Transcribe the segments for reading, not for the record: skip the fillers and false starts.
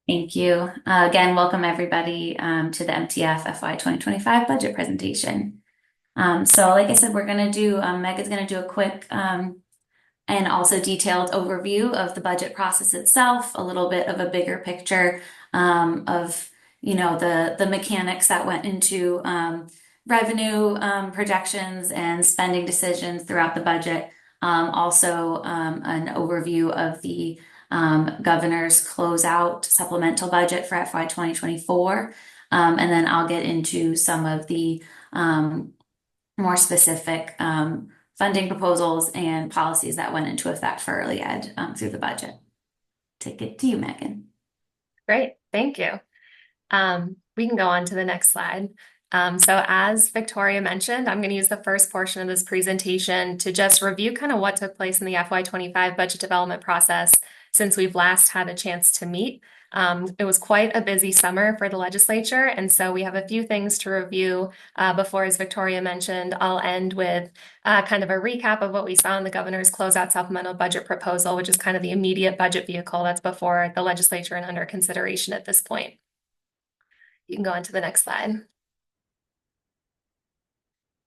Thank you. Again, welcome everybody to the MTF FY 2025 budget presentation. So like I said, we're going to do, Megan's going to do a quick and also detailed overview of the budget process itself, a little bit of a bigger picture of, the mechanics that went into revenue projections and spending decisions throughout the budget. Also, an overview of the governor's closeout supplemental budget for FY 2024. And then I'll get into some of the more specific funding proposals and policies that went into effect for early ed through the budget. Take it to you, Megan. Great, thank you. We can go on to the next slide. So as Victoria mentioned, I'm going to use the first portion of this presentation to just review kind of what took place in the FY25 budget development process since we've last had a chance to meet. It was quite a busy summer for the legislature, and so we have a few things to review before, as Victoria mentioned, I'll end with kind of a recap of what we saw in the governor's closeout supplemental budget proposal, which is kind of the immediate budget vehicle that's before the legislature and under consideration at this point. You can go on to the next slide.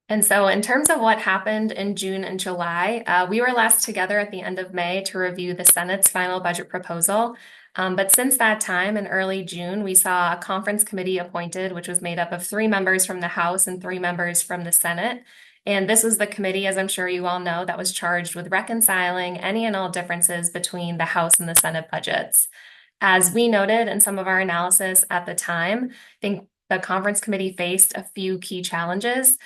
And so in terms of what happened in June and July, we were last together at the end of May to review the Senate's final budget proposal. But since that time, in early June, we saw a conference committee appointed, which was made up of 3 members from the House and 3 members from the Senate. And this was the committee, as I'm sure you all know, that was charged with reconciling any and all differences between the House and the Senate budgets. As we noted in some of our analysis at the time, I think the conference committee faced a few key challenges.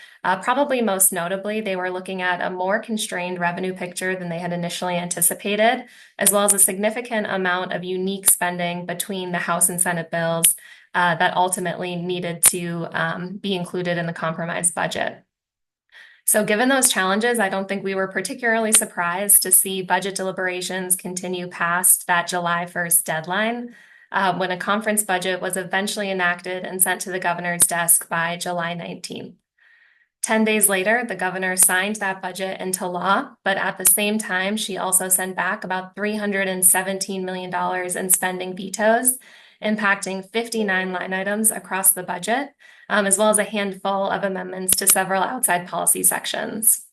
Probably most notably, they were looking at a more constrained revenue picture than they had initially anticipated, as well as a significant amount of unique spending between the House and Senate bills that ultimately needed to be included in the compromise budget. So given those challenges, I don't think we were particularly surprised to see budget deliberations continue past that July 1st deadline, when a conference budget was eventually enacted and sent to the governor's desk by July 19th. 10 days later, the governor signed that budget into law, but at the same time, she also sent back about $317 million in spending vetoes, impacting 59 line items across the budget, as well as a handful of amendments to several outside policy sections.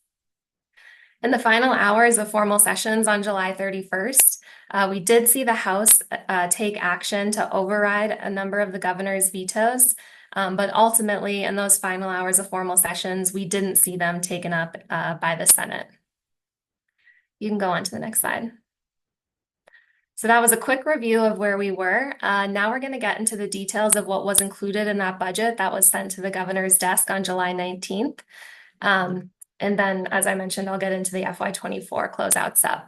In the final hours of formal sessions on July 31st, we did see the House take action to override a number of the governor's vetoes, but ultimately in those final hours of formal sessions, we didn't see them taken up by the Senate. You can go on to the next slide. So that was a quick review of where we were. Now we're going to get into the details of what was included in that budget that was sent to the governor's desk on July 19th. And then, as I mentioned, I'll get into the FY24 closeout sub.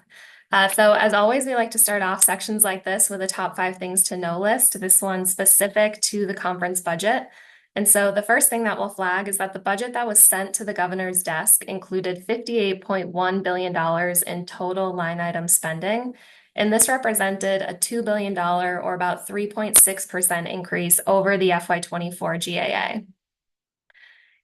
So as always, we like to start off sections like this with a top 5 things to know list. This one's specific to the conference budget. And so the first thing that we'll flag is that the budget that was sent to the governor's desk included $58.1 billion in total line item spending. And this represented a $2 billion or about 3.6% increase over the FY24 GAA.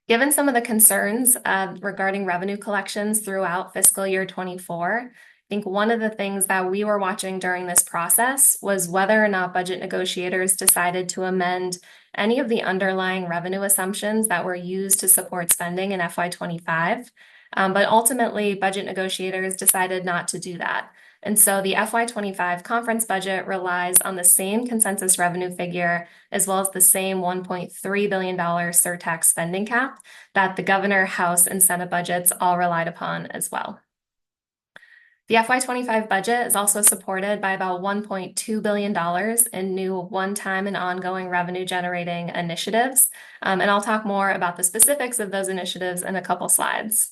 Given some of the concerns regarding revenue collections throughout fiscal year 24, I think one of the things that we were watching during this process was whether or not budget negotiators decided to amend any of the underlying revenue assumptions that were used to support spending in FY25. But ultimately, budget negotiators decided not to do that. And so the FY25 conference budget relies on the same consensus revenue figure, as well as the same $1.3 billion surtax spending cap that the governor, House, and Senate budgets all relied upon as well. The FY25 budget is also supported by about $1.2 billion in new one-time and ongoing revenue generating initiatives. And I'll talk more about the specifics of those initiatives in a couple slides.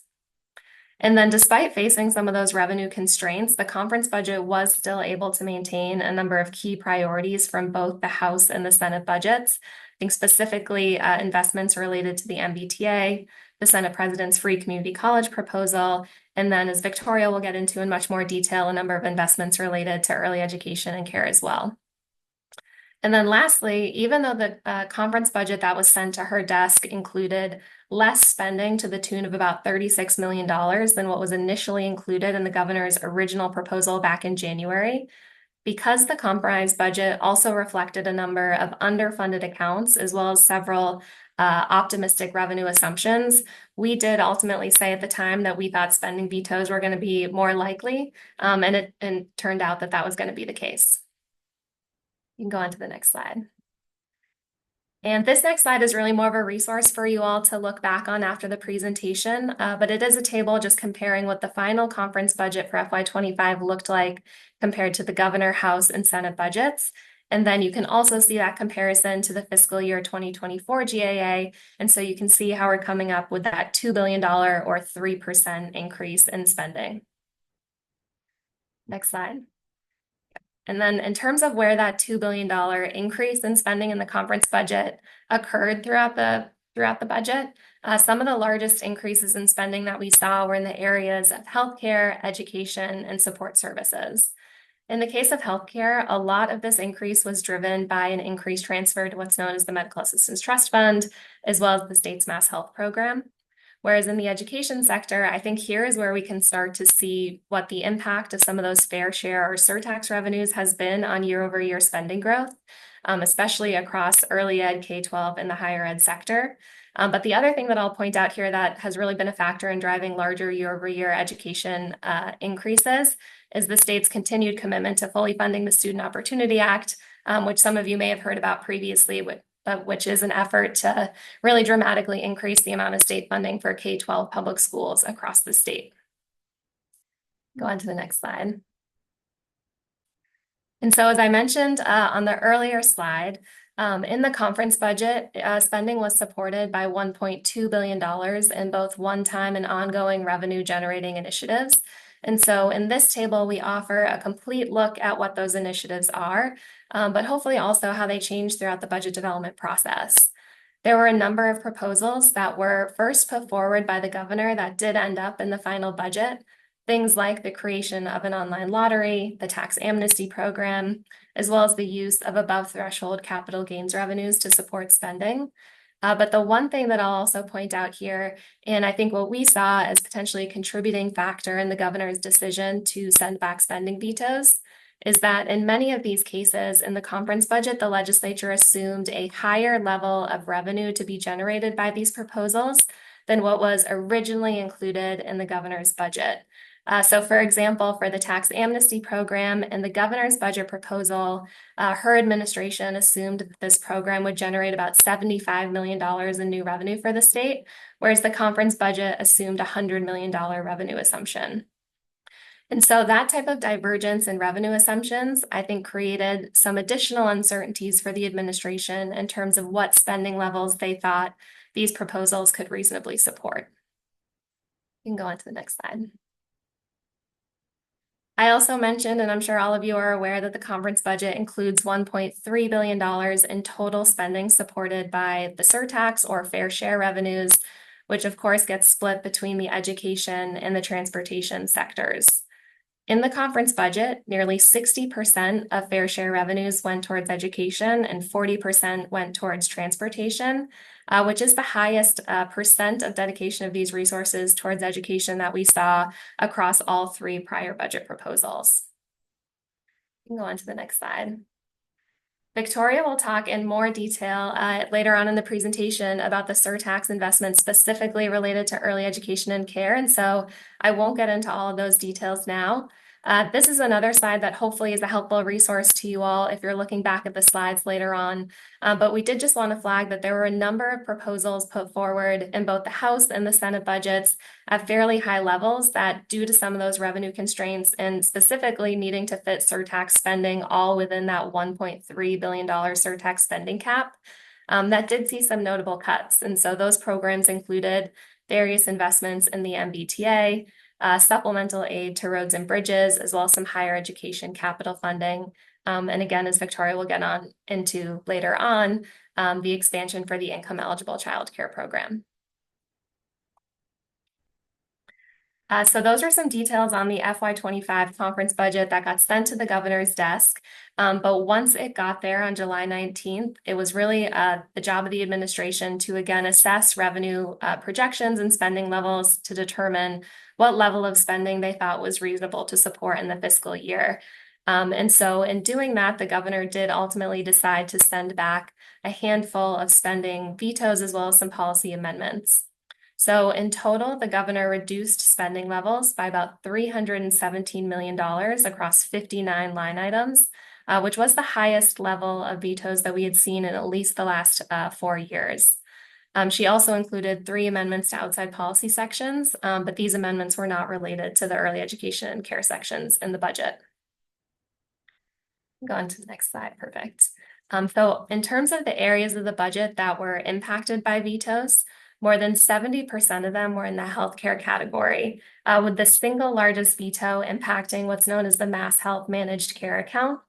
And then despite facing some of those revenue constraints, the conference budget was still able to maintain a number of key priorities from both the House and the Senate budgets. I think specifically investments related to the MBTA, the Senate President's Free Community College proposal, and then, as Victoria will get into in much more detail, a number of investments related to early education and care as well. And then lastly, even though the conference budget that was sent to her desk included less spending to the tune of about $36 million than what was initially included in the governor's original proposal back in January, Because the compromise budget also reflected a number of underfunded accounts as well as several optimistic revenue assumptions, we did ultimately say at the time that we thought spending vetoes were going to be more likely, and it turned out that that was going to be the case. You can go on to the next slide. And this next slide is really more of a resource for you all to look back on after the presentation, but it is a table just comparing what the final conference budget for FY25 looked like compared to the governor, House, and Senate budgets. And then you can also see that comparison to the fiscal year 2024 GAA. And so you can see how we're coming up with that $2 billion or 3% increase in spending. Next slide. And then in terms of where that $2 billion increase in spending in the conference budget occurred throughout the budget, some of the largest increases in spending that we saw were in the areas of healthcare, education, and support services. In the case of healthcare, a lot of this increase was driven by an increased transfer to what's known as the Medical Assistance Trust Fund, as well as the state's Mass Health Program. Whereas in the education sector, I think here is where we can start to see what the impact of some of those fair share or surtax revenues has been on year-over-year spending growth, especially across early ed, K-12, and the higher ed sector. But the other thing that I'll point out here that has really been a factor in driving larger year-over-year education increases is the state's continued commitment to fully funding the Student Opportunity Act, which some of you may have heard about previously, which is an effort to really dramatically increase the amount of state funding for K-12 public schools across the state. Go on to the next slide. And so as I mentioned on the earlier slide, in the conference budget, spending was supported by $1.2 billion in both one-time and ongoing revenue-generating initiatives. And so in this table, we offer a complete look at what those initiatives are, but hopefully also how they change throughout the budget development process. There were a number of proposals that were first put forward by the governor that did end up in the final budget. Things like the creation of an online lottery, the tax amnesty program, as well as the use of above threshold capital gains revenues to support spending. But the one thing that I'll also point out here, and I think what we saw as potentially a contributing factor in the governor's decision to send back spending vetoes, is that in many of these cases in the conference budget, the legislature assumed a higher level of revenue to be generated by these proposals than what was originally included in the governor's budget. So for example, for the tax amnesty program and the governor's budget proposal, her administration assumed that this program would generate about $75 million in new revenue for the state, whereas the conference budget assumed a $100 million revenue assumption. And so that type of divergence in revenue assumptions, I think, created some additional uncertainties for the administration in terms of what spending levels they thought these proposals could reasonably support. You can go on to the next slide. I also mentioned, and I'm sure all of you are aware, that the conference budget includes $1.3 billion in total spending supported by the surtax or fair share revenues, which of course gets split between the education and the transportation sectors. In the conference budget, nearly 60% of fair share revenues went towards education and 40% went towards transportation, which is the highest percent of dedication of these resources towards education that we saw across all three prior budget proposals. You can go on to the next slide. Victoria will talk in more detail later on in the presentation about the surtax investment specifically related to early education and care, and so I won't get into all of those details now. This is another slide that hopefully is a helpful resource to you all if you're looking back at the slides later on. But we did just want to flag that there were a number of proposals put forward in both the House and the Senate budgets at fairly high levels that, due to some of those revenue constraints and specifically needing to fit surtax spending all within that $1.3 billion surtax spending cap, that did see some notable cuts. And so those programs included various investments in the MBTA, supplemental aid to roads and bridges, as well as some higher education capital funding. And again, as Victoria will get on into later on, the expansion for the income eligible child care program. So those are some details on the FY25 conference budget that got sent to the governor's desk. But once it got there on July 19th, it was really the job of the administration to again assess revenue projections and spending levels to determine what level of spending they thought was reasonable to support in the fiscal year. And so in doing that, the governor did ultimately decide to send back a handful of spending vetoes as well as some policy amendments. So in total, the governor reduced spending levels by about $317 million across 59 line items, which was the highest level of vetoes that we had seen in at least the last 4 years. She also included 3 amendments to outside policy sections, but these amendments were not related to the early education and care sections in the budget. Go on to the next slide. Perfect. So in terms of the areas of the budget that were impacted by vetoes, more than 70% of them were in the healthcare category, with the single largest veto impacting what's known as the Mass Health Managed Care account.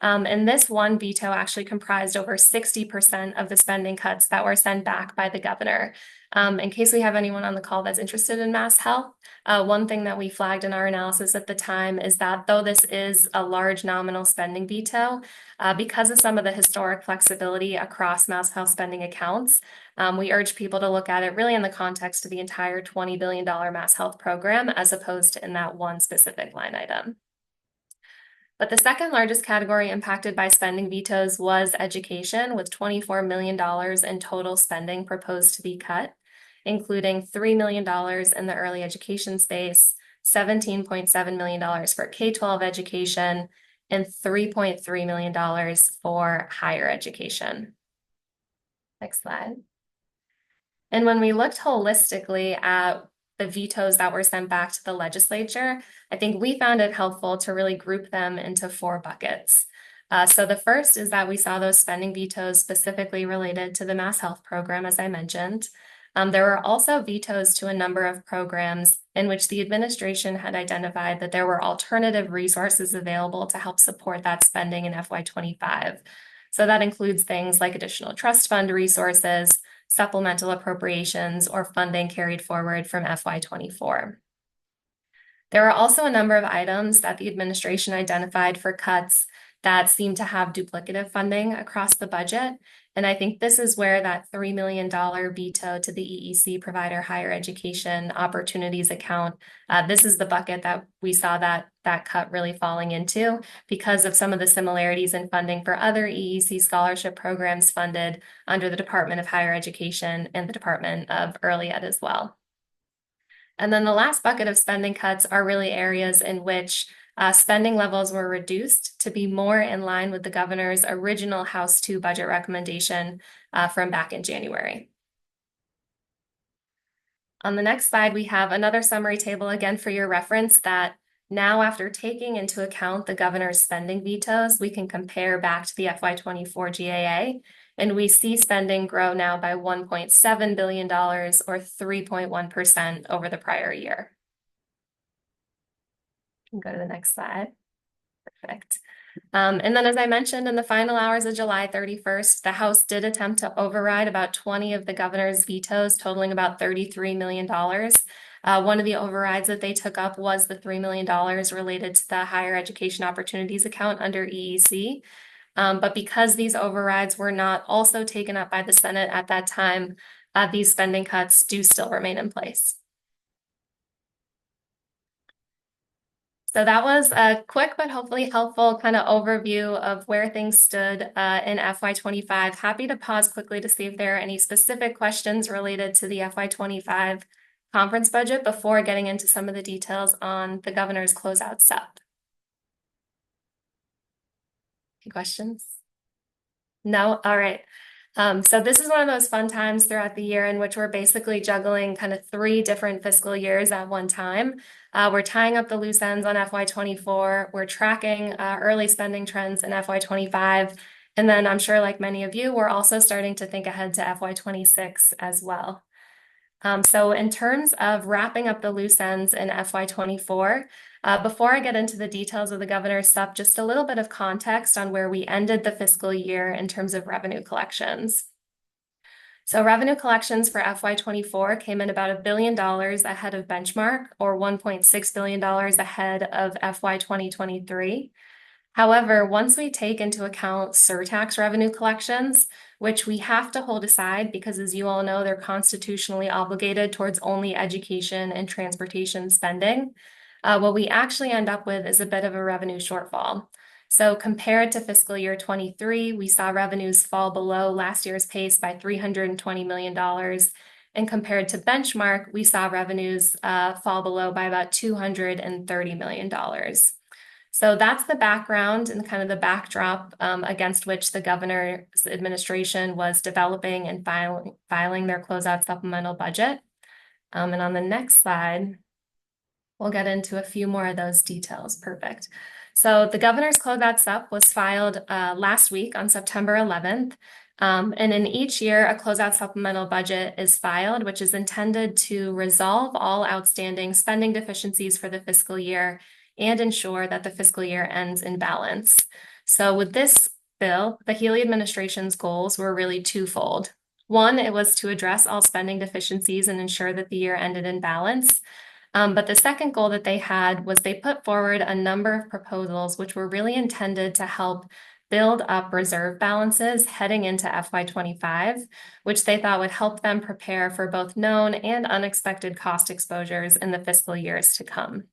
And this one veto actually comprised over 60% of the spending cuts that were sent back by the governor. In case we have anyone on the call that's interested in Mass Health, one thing that we flagged in our analysis at the time is that though this is a large nominal spending veto, because of some of the historic flexibility across Mass Health spending accounts, we urge people to look at it really in the context of the entire $20 billion Mass Health program, as opposed to in that one specific line item. But the second largest category impacted by spending vetoes was education, with $24 million in total spending proposed to be cut, including $3 million in the early education space, $17.7 million for K-12 education, and $3.3 million for higher education. Next slide. And when we looked holistically at the vetoes that were sent back to the legislature, I think we found it helpful to really group them into 4 buckets. So the first is that we saw those spending vetoes specifically related to the Mass Health program, as I mentioned. There were also vetoes to a number of programs in which the administration had identified that there were alternative resources available to help support that spending in FY25. So that includes things like additional trust fund resources, supplemental appropriations, or funding carried forward from FY24. There are also a number of items that the administration identified for cuts that seem to have duplicative funding across the budget. And I think this is where that $3 million veto to the EEC provider higher education opportunities account, this is the bucket that we saw that cut really falling into because of some of the similarities in funding for other EEC scholarship programs funded under the Department of Higher Education and the Department of Early Ed as well. And then the last bucket of spending cuts are really areas in which spending levels were reduced to be more in line with the governor's original House 2 budget recommendation from back in January. On the next slide, we have another summary table again for your reference that now, after taking into account the governor's spending vetoes, we can compare back to the FY24 GAA, and we see spending grow now by $1.7 billion or 3.1% over the prior year. You can go to the next slide. Perfect. And then, as I mentioned, in the final hours of July 31st, the House did attempt to override about 20 of the governor's vetoes, totaling about $33 million. One of the overrides that they took up was the $3 million related to the higher education opportunities account under EEC. But because these overrides were not also taken up by the Senate at that time, these spending cuts do still remain in place. So that was a quick but hopefully helpful kind of overview of where things stood in FY25. Happy to pause quickly to see if there are any specific questions related to the FY25 conference budget before getting into some of the details on the governor's closeout SEP. Any questions? No? All right. So this is one of those fun times throughout the year in which we're basically juggling kind of 3 different fiscal years at one time. We're tying up the loose ends on FY24. We're tracking early spending trends in FY25. And then I'm sure, like many of you, we're also starting to think ahead to FY26 as well. So in terms of wrapping up the loose ends in FY24, before I get into the details of the governor's SEP, just a little bit of context on where we ended the fiscal year in terms of revenue collections. So revenue collections for FY24 came in about $1 billion ahead of benchmark, or $1.6 billion ahead of FY 2023. However, once we take into account surtax revenue collections, which we have to hold aside because, as you all know, they're constitutionally obligated towards only education and transportation spending, what we actually end up with is a bit of a revenue shortfall. So compared to fiscal year 23, we saw revenues fall below last year's pace by $320 million. And compared to benchmark, we saw revenues fall below by about $230 million. So that's the background and kind of the backdrop against which the governor's administration was developing and filing their closeout supplemental budget. And on the next slide, we'll get into a few more of those details. Perfect. So the governor's closeout sup was filed last week on September 11th. And in each year, a closeout supplemental budget is filed, which is intended to resolve all outstanding spending deficiencies for the fiscal year and ensure that the fiscal year ends in balance. So with this bill, the Healy administration's goals were really twofold. One, it was to address all spending deficiencies and ensure that the year ended in balance. But the second goal that they had was they put forward a number of proposals which were really intended to help build up reserve balances heading into FY25, which they thought would help them prepare for both known and unexpected cost exposures in the fiscal years to come.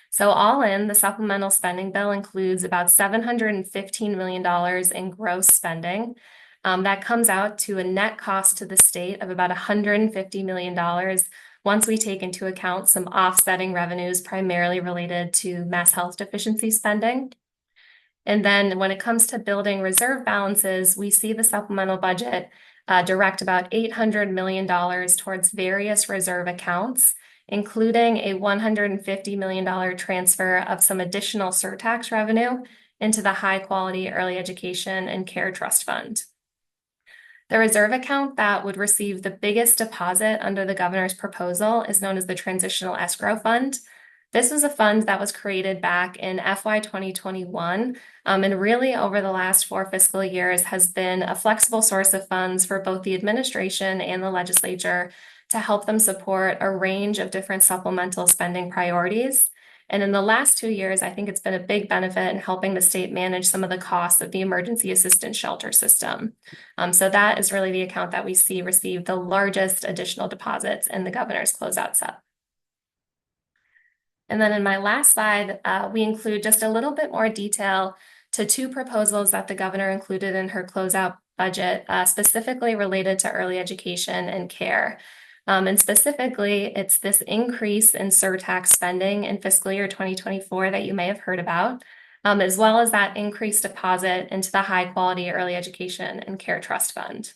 So all in, the supplemental spending bill includes about $715 million in gross spending. That comes out to a net cost to the state of about $150 million once we take into account some offsetting revenues primarily related to mass health deficiency spending. And then when it comes to building reserve balances, we see the supplemental budget direct about $800 million towards various reserve accounts, including a $150 million transfer of some additional surtax revenue into the High Quality Early Education and Care Trust Fund. The reserve account that would receive the biggest deposit under the governor's proposal is known as the Transitional Escrow Fund. This was a fund that was created back in FY 2021, and really over the last 4 fiscal years has been a flexible source of funds for both the administration and the legislature to help them support a range of different supplemental spending priorities. And in the last 2 years, I think it's been a big benefit in helping the state manage some of the costs of the emergency assistance shelter system. So that is really the account that we see received the largest additional deposits in the governor's closeout sup. And then in my last slide, we include just a little bit more detail to 2 proposals that the governor included in her closeout budget, specifically related to early education and care. And specifically, it's this increase in surtax spending in fiscal year 2024 that you may have heard about, as well as that increased deposit into the High Quality Early Education and Care Trust Fund.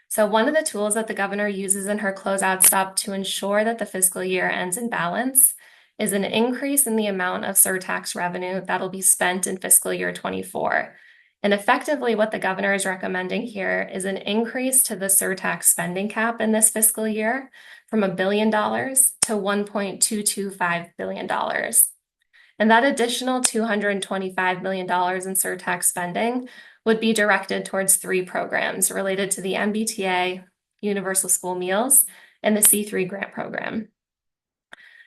So one of the tools that the governor uses in her closeout sup to ensure that the fiscal year ends in balance is an increase in the amount of surtax revenue that'll be spent in fiscal year 24. And effectively, what the governor is recommending here is an increase to the surtax spending cap in this fiscal year from $1 billion to $1.225 billion. And that additional $225 million in surtax spending would be directed towards 3 programs related to the MBTA, Universal School Meals, and the C3 grant program.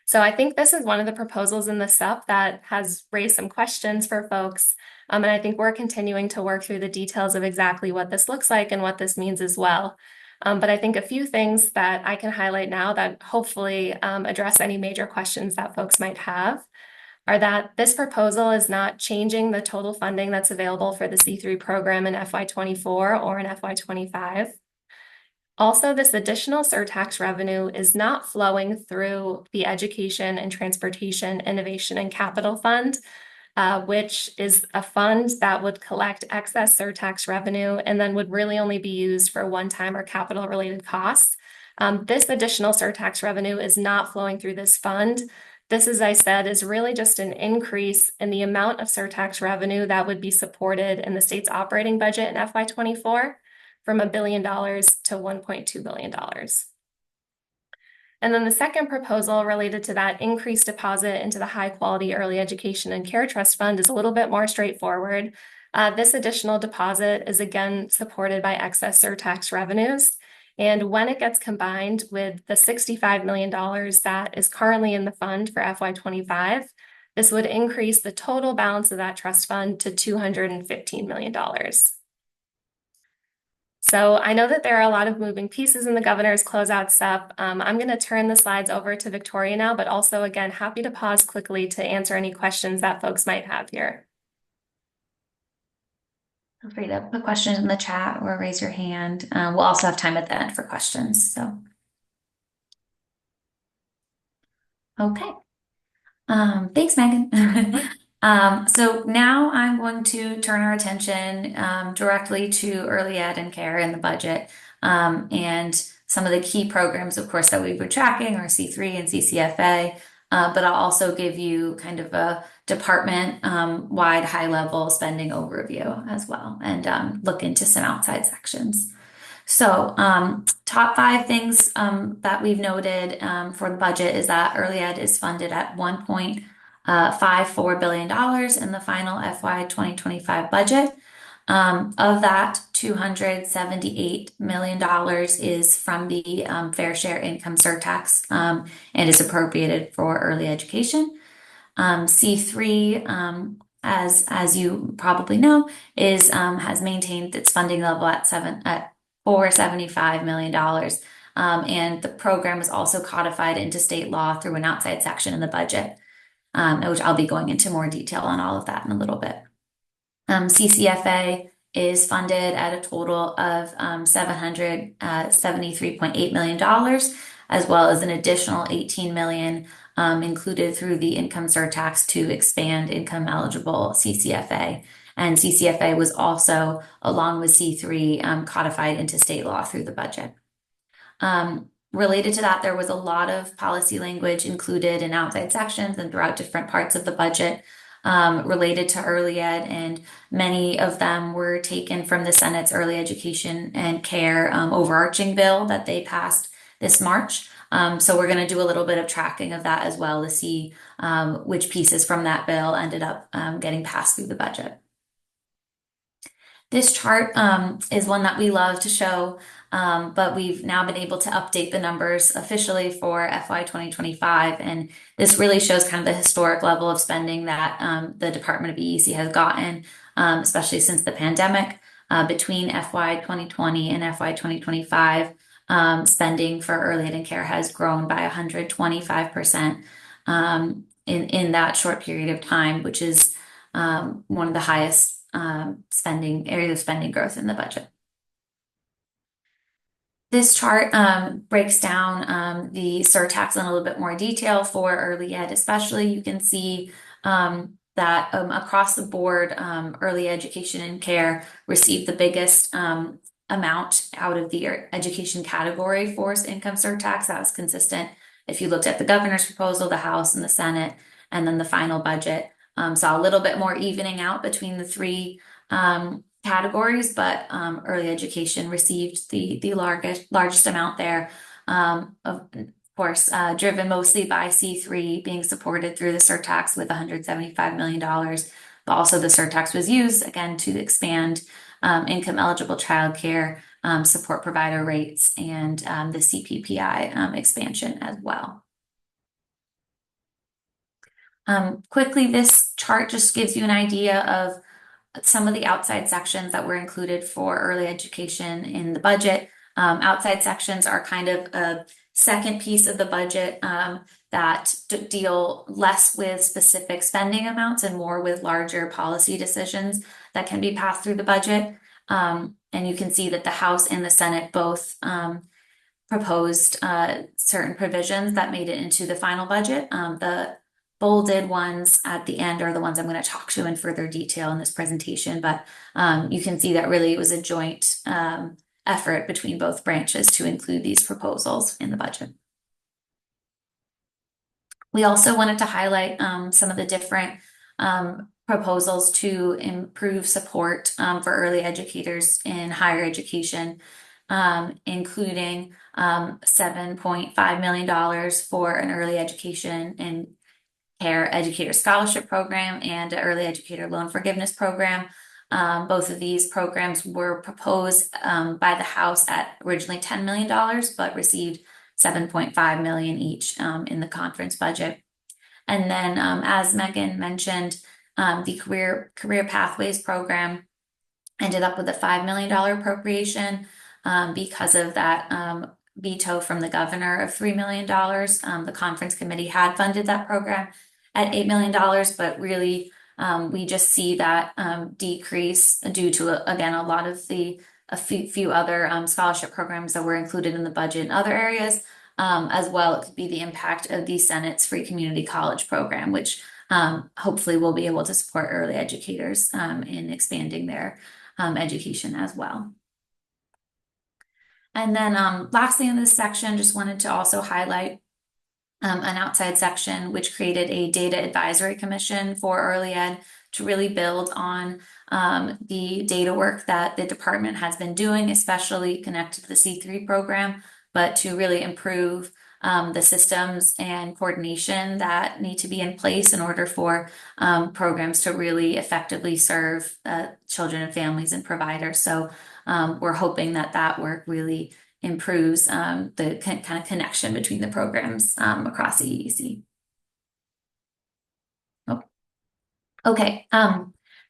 So I think this is one of the proposals in the SUP that has raised some questions for folks. And I think we're continuing to work through the details of exactly what this looks like and what this means as well. But I think a few things that I can highlight now that hopefully address any major questions that folks might have are that this proposal is not changing the total funding that's available for the C3 program in FY24 or in FY25. Also, this additional surtax revenue is not flowing through the Education and Transportation Innovation and Capital Fund, which is a fund that would collect excess surtax revenue and then would really only be used for one-time or capital-related costs. This additional surtax revenue is not flowing through this fund. This, as I said, is really just an increase in the amount of surtax revenue that would be supported in the state's operating budget in FY24 from $1 billion to $1.2 billion. And then the second proposal related to that increased deposit into the High Quality Early Education and Care Trust Fund is a little bit more straightforward. This additional deposit is again supported by excess surtax revenues. And when it gets combined with the $65 million that is currently in the fund for FY25, this would increase the total balance of that trust fund to $215 million. So I know that there are a lot of moving pieces in the governor's closeout stuff. I'm going to turn the slides over to Victoria now, but also, again, happy to pause quickly to answer any questions that folks might have here. Feel free to put questions in the chat or raise your hand. We'll also have time at the end for questions. So, okay. Thanks, Megan. So now I'm going to turn our attention directly to early ed and care in the budget, and some of the key programs, of course, that we've been tracking are C3 and CCFA. But I'll also give you kind of a department wide high level spending overview as well, and look into some outside sections. So, top five things that we've noted for the budget is that early ed is funded at $1.54 billion in the final FY 2025 budget. Of that, $278 million is from the fair share income surtax and is appropriated for early education. C3, as you probably know, is has maintained its funding level at $475 million. And the program is also codified into state law through an outside section in the budget, which I'll be going into more detail on all of that in a little bit. CCFA is funded at a total of $773.8 million, as well as an additional $18 million included through the income surtax to expand income eligible CCFA. And CCFA was also, along with C3, codified into state law through the budget. Related to that, there was a lot of policy language included in outside sections and throughout different parts of the budget related to early ed, and many of them were taken from the Senate's early education and care overarching bill that they passed this March. So we're going to do a little bit of tracking of that as well to see which pieces from that bill ended up getting passed through the budget. This chart is one that we love to show, but we've now been able to update the numbers officially for FY 2025. And this really shows kind of the historic level of spending that the Department of EEC has gotten, especially since the pandemic. Between FY 2020 and FY 2025, spending for early ed and care has grown by 125% in that short period of time, which is one of the highest spending areas of spending growth in the budget. This chart breaks down the surtax in a little bit more detail for early ed, especially. You can see that across the board, early education and care received the biggest amount out of the education category for income surtax. That was consistent if you looked at the governor's proposal, the House, and the Senate, and then the final budget. Saw a little bit more evening out between the three categories, but early education received the largest amount there. Of course, driven mostly by C3 being supported through the surtax with $175 million, but also the surtax was used again to expand income eligible childcare, support provider rates, and the CPPI expansion as well. Quickly, this chart just gives you an idea of some of the outside sections that were included for early education in the budget. Outside sections are kind of a second piece of the budget that deal less with specific spending amounts and more with larger policy decisions that can be passed through the budget. And you can see that the House and the Senate both proposed certain provisions that made it into the final budget. The bolded ones at the end are the ones I'm going to talk to in further detail in this presentation, but you can see that really it was a joint effort between both branches to include these proposals in the budget. We also wanted to highlight some of the different proposals to improve support for early educators in higher education, including $7.5 million for an early education and care educator scholarship program and an early educator loan forgiveness program. Both of these programs were proposed by the House at originally $10 million, but received $7.5 million each in the conference budget. And then, as Megan mentioned, the career pathways program ended up with a $5 million appropriation because of that veto from the governor of $3 million. The conference committee had funded that program at $8 million, but really we just see that decrease due to, again, a lot of a few other scholarship programs that were included in the budget in other areas. As well, it could be the impact of the Senate's free community college program, which hopefully will be able to support early educators in expanding their education as well. And then lastly in this section, just wanted to also highlight an outside section which created a data advisory commission for early ed to really build on the data work that the department has been doing, especially connected to the C3 program, but to really improve the systems and coordination that need to be in place in order for programs to really effectively serve children and families and providers. So we're hoping that that work really improves the kind of connection between the programs across the EEC. Oh, okay.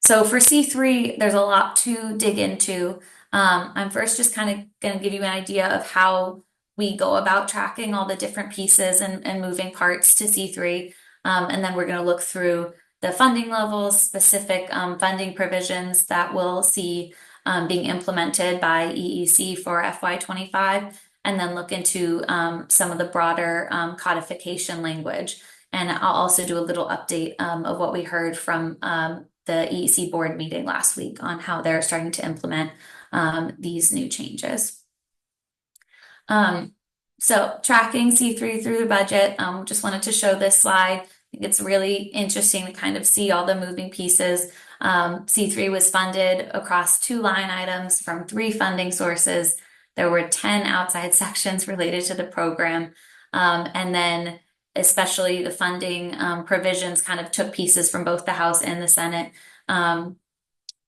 So for C3, there's a lot to dig into. I'm first just kind of going to give you an idea of how we go about tracking all the different pieces and moving parts to C3. And then we're going to look through the funding levels, specific funding provisions that we'll see being implemented by EEC for FY25, and then look into some of the broader codification language. And I'll also do a little update of what we heard from the EEC board meeting last week on how they're starting to implement these new changes. So tracking C3 through the budget, just wanted to show this slide. I think it's really interesting to kind of see all the moving pieces. C3 was funded across 2 line items from 3 funding sources. There were 10 outside sections related to the program. And then especially the funding provisions kind of took pieces from both the House and the Senate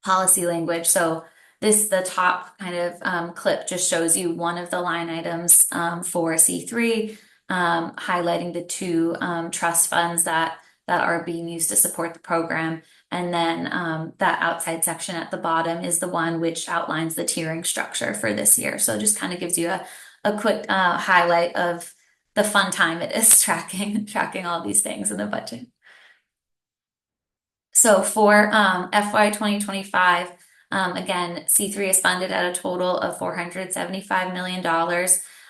policy language. So the top kind of clip just shows you one of the line items for C3, highlighting the 2 trust funds that are being used to support the program. And then that outside section at the bottom is the one which outlines the tiering structure for this year. So it just kind of gives you a quick highlight of the fun time it is tracking all these things in the budget. So for FY 2025, again, C3 is funded at a total of $475 million.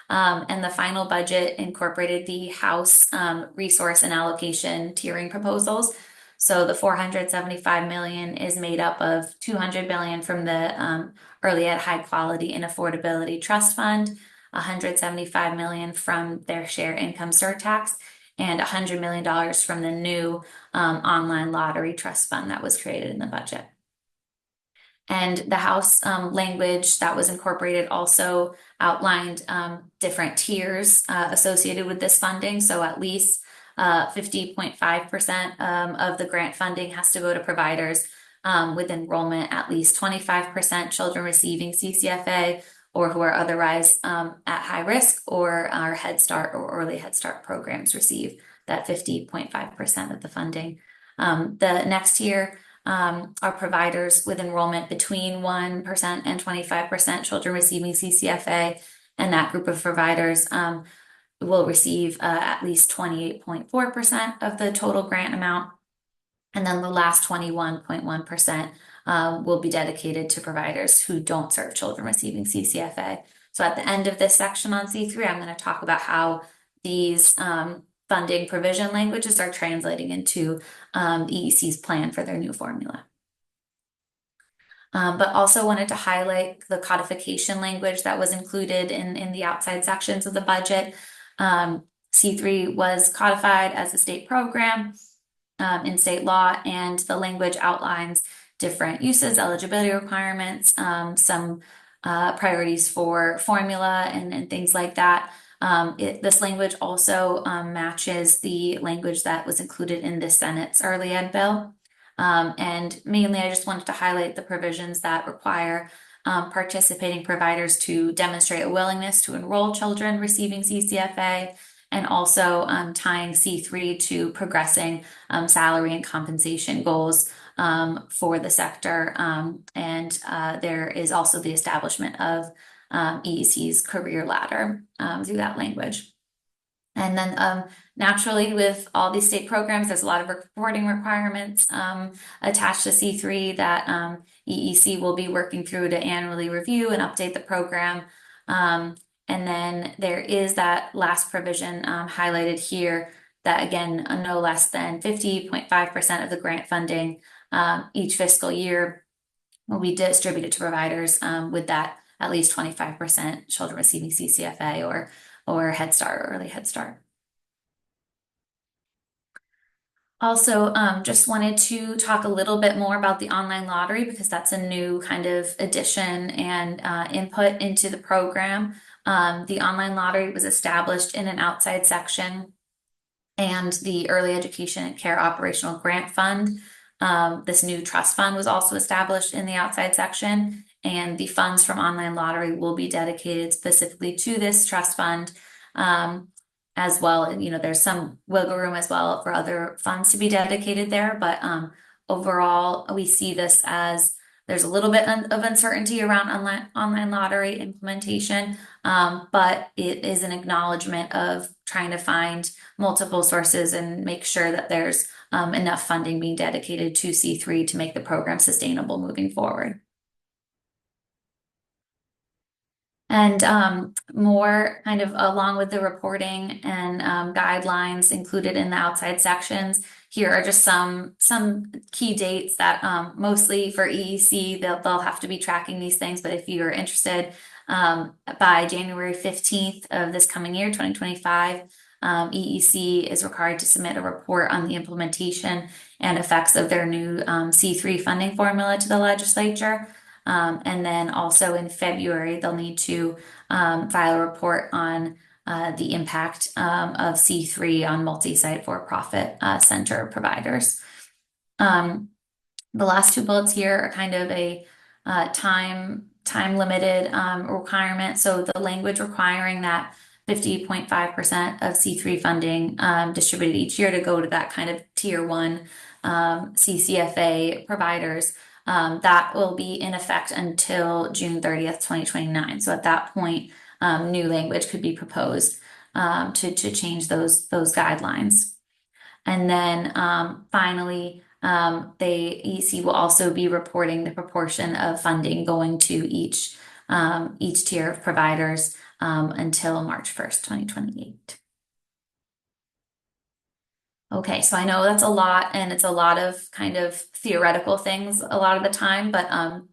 And the final budget incorporated the House resource and allocation tiering proposals. So the $475 million is made up of $200 million from the Early Ed High Quality and Affordability Trust Fund, $175 million from their share income surtax, and $100 million from the new online lottery trust fund that was created in the budget. And the House language that was incorporated also outlined different tiers associated with this funding. So at least 50.5% of the grant funding has to go to providers with enrollment at least 25% children receiving CCFA or who are otherwise at high risk, or our Head Start or early Head Start programs receive that 50.5% of the funding. The next tier are providers with enrollment between 1% and 25% children receiving CCFA, and that group of providers will receive at least 28.4% of the total grant amount. And then the last 21.1% will be dedicated to providers who don't serve children receiving CCFA. So at the end of this section on C3, I'm going to talk about how these funding provision languages are translating into EEC's plan for their new formula. But also wanted to highlight the codification language that was included in the outside sections of the budget. C3 was codified as a state program in state law, and the language outlines different uses, eligibility requirements, some priorities for formula and things like that. This language also matches the language that was included in the Senate's early ed bill. And mainly, I just wanted to highlight the provisions that require participating providers to demonstrate a willingness to enroll children receiving CCFA, and also tying C3 to progressing salary and compensation goals for the sector. And there is also the establishment of EEC's career ladder through that language. And then naturally, with all these state programs, there's a lot of reporting requirements attached to C3 that EEC will be working through to annually review and update the program. And then there is that last provision highlighted here that, again, no less than 50.5% of the grant funding each fiscal year will be distributed to providers with that at least 25% children receiving CCFA or Head Start or early Head Start. Also, just wanted to talk a little bit more about the online lottery because that's a new kind of addition and input into the program. The online lottery was established in an outside section and the Early Education and Care Operational Grant Fund. This new trust fund was also established in the outside section, and the funds from online lottery will be dedicated specifically to this trust fund. As well, there's some wiggle room as well for other funds to be dedicated there, but overall, we see this as there's a little bit of uncertainty around online lottery implementation, but it is an acknowledgement of trying to find multiple sources and make sure that there's enough funding being dedicated to C3 to make the program sustainable moving forward. And more kind of along with the reporting and guidelines included in the outside sections, here are just some key dates that mostly for EEC, they'll have to be tracking these things. But if you're interested, by January 15th of this coming year, 2025, EEC is required to submit a report on the implementation and effects of their new C3 funding formula to the legislature. And then also in February, they'll need to file a report on the impact of C3 on multi-site for-profit center providers. The last two bullets here are kind of a time-limited requirement. So the language requiring that 50.5% of C3 funding distributed each year to go to that kind of tier one CCFA providers. That will be in effect until June 30th, 2029. So at that point, new language could be proposed to change those guidelines. And then finally, the EEC will also be reporting the proportion of funding going to each tier of providers until March 1st, 2028. Okay, so I know that's a lot, and it's a lot of kind of theoretical things a lot of the time, but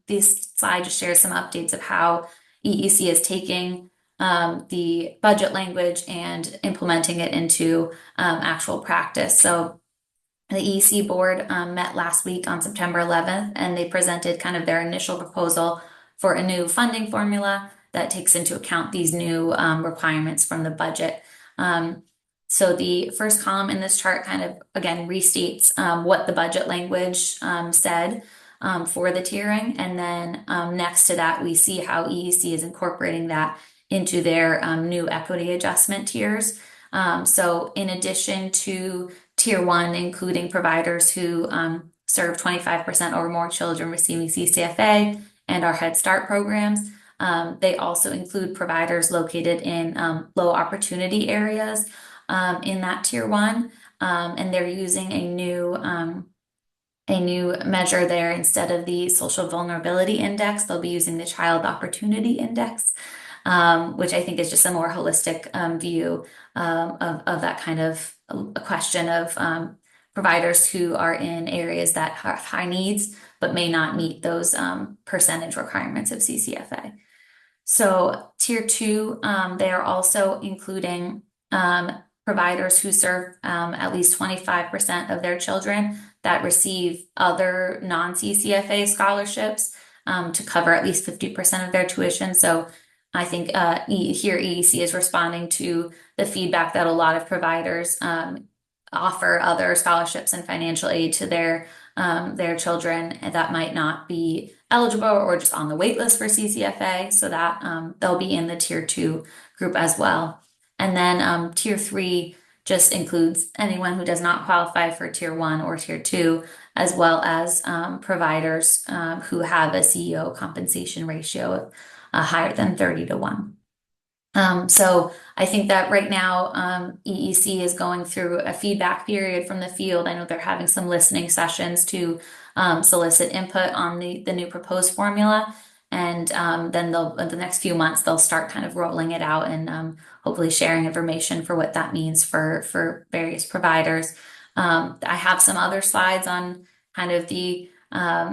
this slide just shares some updates of how EEC is taking the budget language and implementing it into actual practice. So the EEC board met last week on September 11th, and they presented kind of their initial proposal for a new funding formula that takes into account these new requirements from the budget. So the first column in this chart kind of, again, restates what the budget language said for the tiering. And then next to that, we see how EEC is incorporating that into their new equity adjustment tiers. So in addition to tier one, including providers who serve 25% or more children receiving CCFA and our Head Start programs, they also include providers located in low opportunity areas in that tier one, and they're using a new measure there. Instead of the social vulnerability index, they'll be using the child opportunity index, which I think is just a more holistic view of that kind of a question of providers who are in areas that have high needs but may not meet those percentage requirements of CCFA. So tier two, they are also including providers who serve at least 25% of their children that receive other non-CCFA scholarships to cover at least 50% of their tuition. So I think here EEC is responding to the feedback that a lot of providers offer other scholarships and financial aid to their children that might not be eligible or just on the wait list for CCFA, so that they'll be in the tier two group as well. And then tier three just includes anyone who does not qualify for tier one or tier two, as well as providers who have a CEO compensation ratio higher than 30 to 1. So I think that right now, EEC is going through a feedback period from the field. I know they're having some listening sessions to solicit input on the new proposed formula. And then the next few months, they'll start kind of rolling it out and hopefully sharing information for what that means for various providers. I have some other slides on kind of the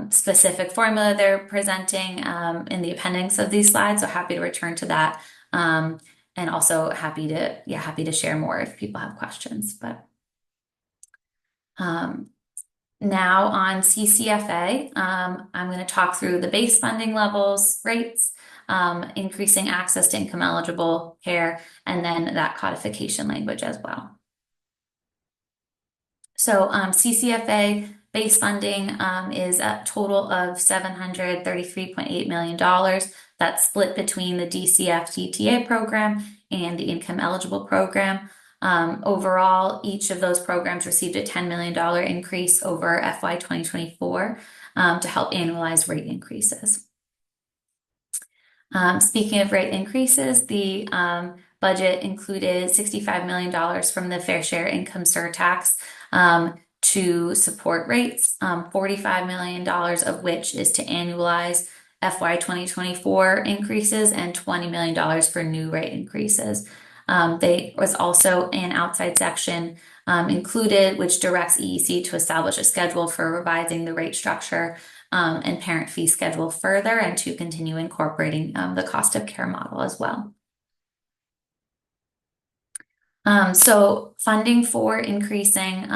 specific formula they're presenting in the appendix of these slides, so happy to return to that. And also happy to share more if people have questions. But um, now on CCFA, I'm going to talk through the base funding levels, rates, increasing access to income eligible care, and then that codification language as well. So CCFA base funding is a total of $733.8 million. That's split between the DCF DTA program and the income eligible program. Overall, each of those programs received a $10 million increase over FY 2024 to help annualize rate increases. Speaking of rate increases, the budget included $65 million from the fair share income surtax to support rates, $45 million of which is to annualize FY 2024 increases and $20 million for new rate increases. There was also an outside section included, which directs EEC to establish a schedule for revising the rate structure and parent fee schedule further and to continue incorporating the cost of care model as well. So funding for increasing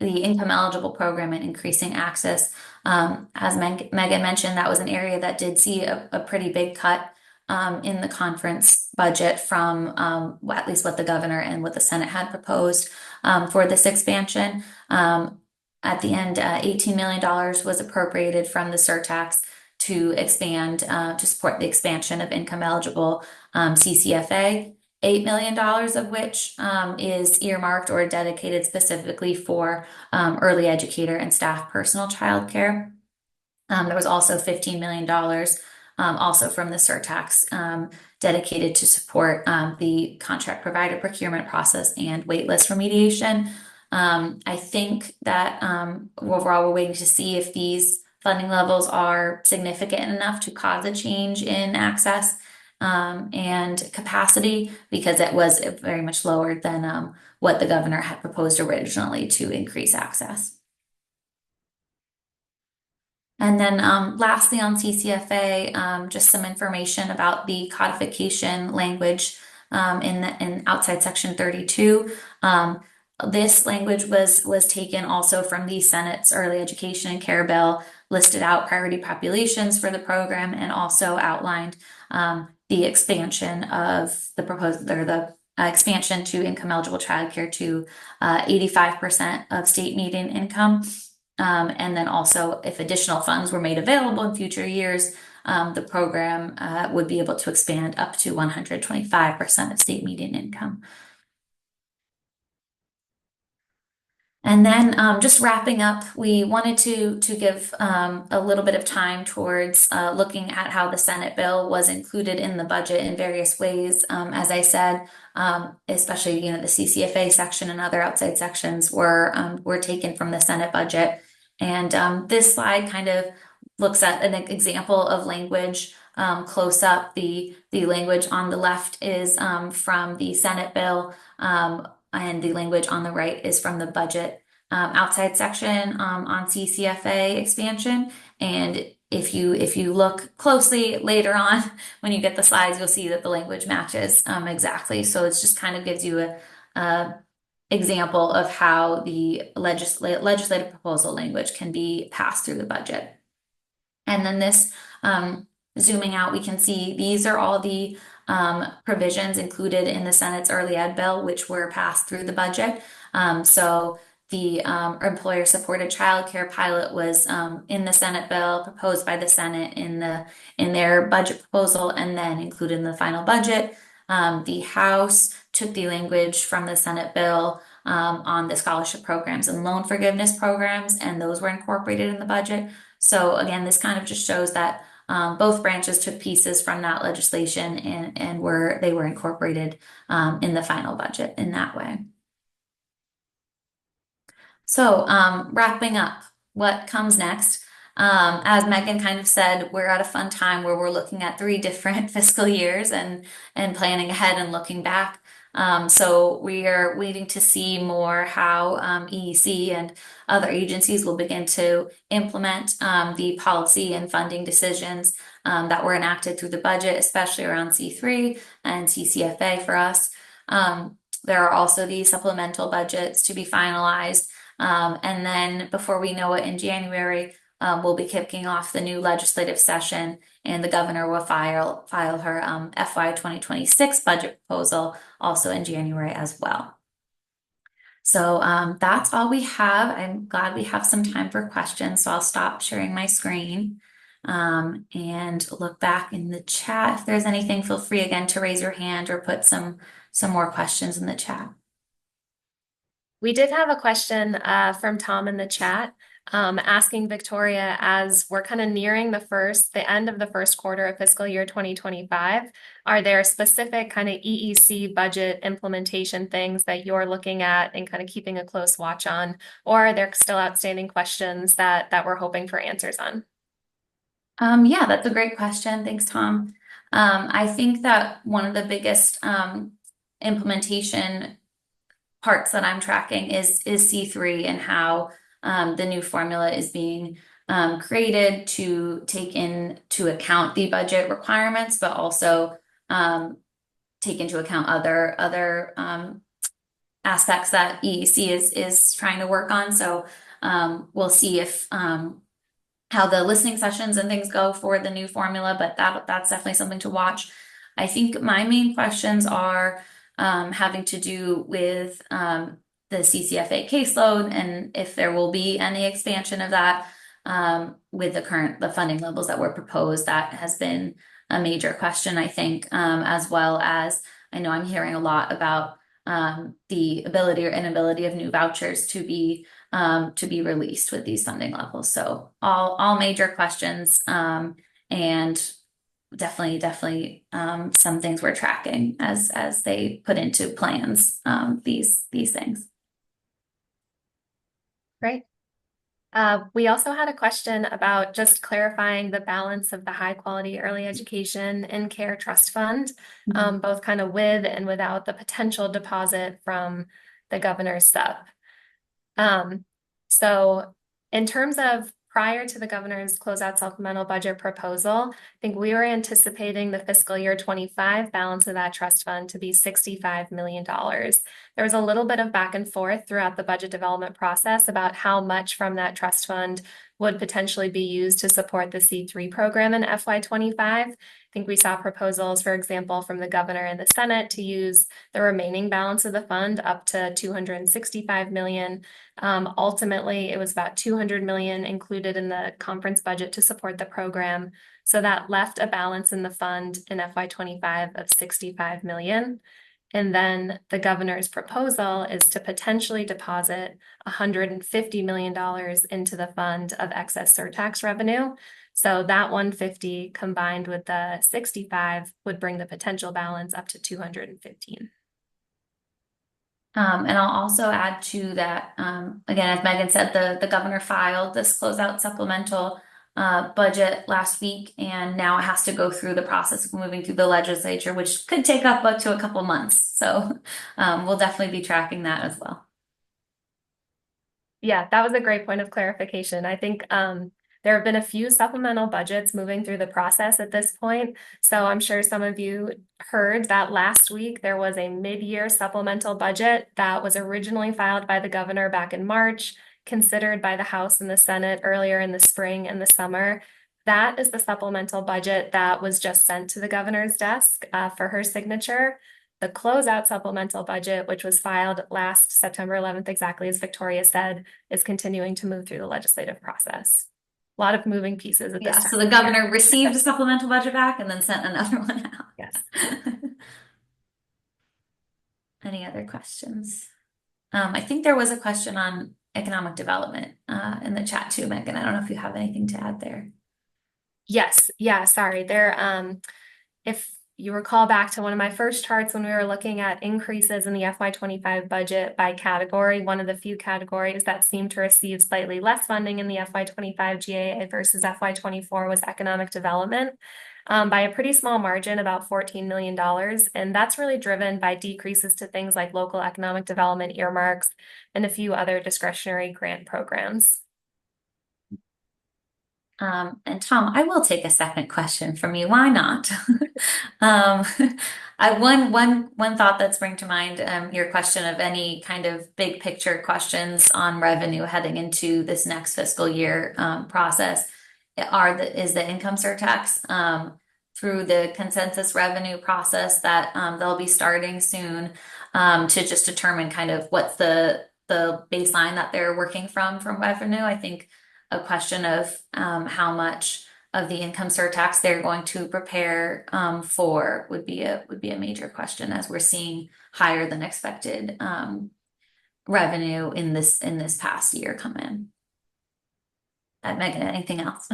the income eligible program and increasing access. As Megan mentioned, that was an area that did see a pretty big cut in the conference budget from at least what the governor and what the Senate had proposed for this expansion. At the end, $18 million was appropriated from the surtax to expand to support the expansion of income eligible CCFA. $8 million of which is earmarked or dedicated specifically for early educator and staff personal child care. There was also $15 million also from the surtax dedicated to support the contract provider procurement process and waitlist remediation. I think that overall we're waiting to see if these funding levels are significant enough to cause a change in access and capacity, because it was very much lower than what the governor had proposed originally to increase access. And then lastly on CCFA, just some information about the codification language in outside section 32. This language was taken also from the Senate's early education and care bill, listed out priority populations for the program, and also outlined the expansion of the proposed or the expansion to income eligible childcare to 85% of state median income. And then also, if additional funds were made available in future years, the program would be able to expand up to 125% of state median income. And then just wrapping up, we wanted to give a little bit of time towards looking at how the Senate bill was included in the budget in various ways. As I said, especially the CCFA section and other outside sections were taken from the Senate budget. And this slide kind of looks at an example of language close up. The language on the left is from the Senate bill. And the language on the right is from the budget outside section on CCFA expansion. And if you look closely later on, when you get the slides, you'll see that the language matches exactly. So it just kind of gives you a example of how the legislative proposal language can be passed through the budget. And then this, zooming out, we can see these are all the provisions included in the Senate's early ed bill, which were passed through the budget. So the employer supported childcare pilot was in the Senate bill, proposed by the Senate in their budget proposal, and then included in the final budget. The House took the language from the Senate bill on the scholarship programs and loan forgiveness programs, and those were incorporated in the budget. So again, this kind of just shows that both branches took pieces from that legislation and they were incorporated in the final budget in that way. So, wrapping up, what comes next? As Megan kind of said, we're at a fun time where we're looking at three different fiscal years and planning ahead and looking back. So we are waiting to see more how EEC and other agencies will begin to implement the policy and funding decisions that were enacted through the budget, especially around C3 and CCFA for us. There are also the supplemental budgets to be finalized. And then before we know it in January, we'll be kicking off the new legislative session, and the governor will file her FY 2026 budget proposal also in January as well. So that's all we have. I'm glad we have some time for questions, so I'll stop sharing my screen and look back in the chat. If there's anything, feel free again to raise your hand or put some more questions in the chat. We did have a question from Tom in the chat asking Victoria, as we're kind of nearing the end of the first quarter of fiscal year 2025, are there specific kind of EEC budget implementation things that you're looking at and kind of keeping a close watch on, or are there still outstanding questions that we're hoping for answers on? Yeah, that's a great question. Thanks, Tom. I think that one of the biggest implementation parts that I'm tracking is C3 and how the new formula is being created to take into account the budget requirements, but also take into account other aspects that EEC is trying to work on. So we'll see if how the listening sessions and things go for the new formula, but that's definitely something to watch. I think my main questions are having to do with the CCFA caseload and if there will be any expansion of that with the funding levels that were proposed. That has been a major question, I think, as well as I know I'm hearing a lot about the ability or inability of new vouchers to be released with these funding levels. So all major questions and definitely some things we're tracking as they put into plans these things. Great. We also had a question about just clarifying the balance of the high quality early education and care trust fund, both kind of with and without the potential deposit from the governor's SUP. So in terms of prior to the governor's closeout supplemental budget proposal, I think we were anticipating the fiscal year 25 balance of that trust fund to be $65 million. There was a little bit of back and forth throughout the budget development process about how much from that trust fund would potentially be used to support the C3 program in FY 25. I think we saw proposals, for example, from the governor and the Senate to use the remaining balance of the fund up to $265 million. Ultimately, it was about $200 million included in the conference budget to support the program. So that left a balance in the fund in FY 25 of $65 million. And then the governor's proposal is to potentially deposit $150 million into the fund of excess surtax revenue. So that 150 combined with the 65 would bring the potential balance up to 215. And I'll also add to that, again, as Megan said, the governor filed this closeout supplemental budget last week, and now it has to go through the process of moving through the legislature, which could take up to a couple months. So we'll definitely be tracking that as well. Yeah, that was a great point of clarification. I think there have been a few supplemental budgets moving through the process at this point. So I'm sure some of you heard that last week there was a mid-year supplemental budget that was originally filed by the governor back in March, considered by the House and the Senate earlier in the spring and the summer. That is the supplemental budget that was just sent to the governor's desk for her signature. The closeout supplemental budget, which was filed last September 11th, exactly as Victoria said, is continuing to move through the legislative process. A lot of moving pieces at this time. So the governor received a supplemental budget back and then sent another one out. Yes. Any other questions? I think there was a question on economic development in the chat too, Megan. I don't know if you have anything to add there. Yes, yeah, sorry. If you recall back to one of my first charts when we were looking at increases in the FY25 budget by category, one of the few categories that seemed to receive slightly less funding in the FY25 GAA versus FY24 was economic development. By a pretty small margin, about $14 million. And that's really driven by decreases to things like local economic development earmarks and a few other discretionary grant programs. And Tom, I will take a second question from you. Why not? um, one thought that sprang to mind, your question of any kind of big picture questions on revenue heading into this next fiscal year process is the income surtax through the consensus revenue process that they'll be starting soon to just determine kind of what's the baseline that they're working from revenue. I think a question of how much of the income surtax they're going to prepare for would be a major question as we're seeing higher than expected revenue in this past year come in. Megan, anything else?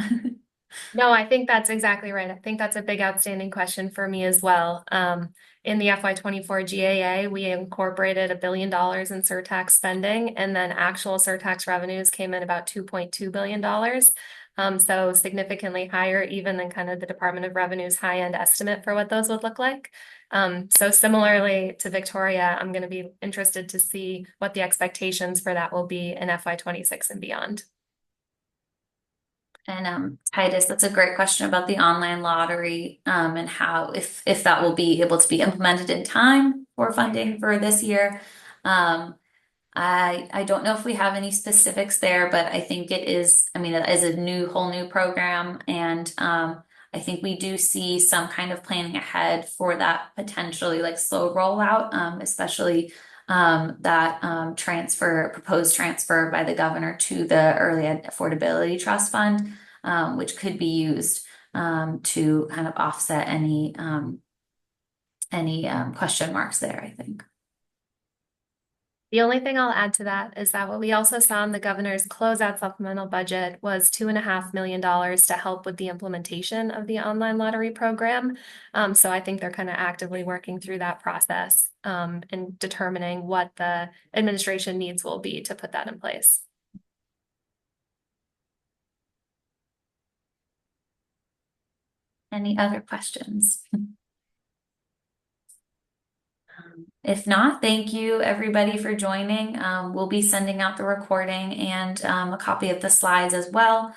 No, I think that's exactly right. I think that's a big outstanding question for me as well. In the FY24 GAA, we incorporated $1 billion in surtax spending, and then actual surtax revenues came in about $2.2 billion. So significantly higher even than kind of the Department of Revenue's high-end estimate for what those would look like. So similarly to Victoria, I'm going to be interested to see what the expectations for that will be in FY26 and beyond. And Titus, that's a great question about the online lottery and how if that will be able to be implemented in time for funding for this year. I don't know if we have any specifics there, but I think it is, I mean, it is a whole new program, and I think we do see some kind of planning ahead for that potentially like slow rollout, especially that proposed transfer by the governor to the Early Affordability Trust Fund, which could be used to kind of offset any question marks there, I think. The only thing I'll add to that is that what we also saw in the governor's closeout supplemental budget was $2.5 million to help with the implementation of the online lottery program. So I think they're kind of actively working through that process and determining what the administration needs will be to put that in place. Any other questions? If not, thank you everybody for joining. We'll be sending out the recording and a copy of the slides as well.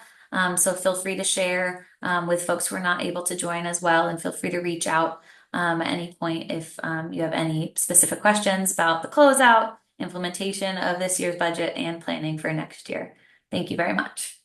So feel free to share with folks who are not able to join as well, and feel free to reach out at any point if you have any specific questions about the closeout, implementation of this year's budget, and planning for next year. Thank you very much.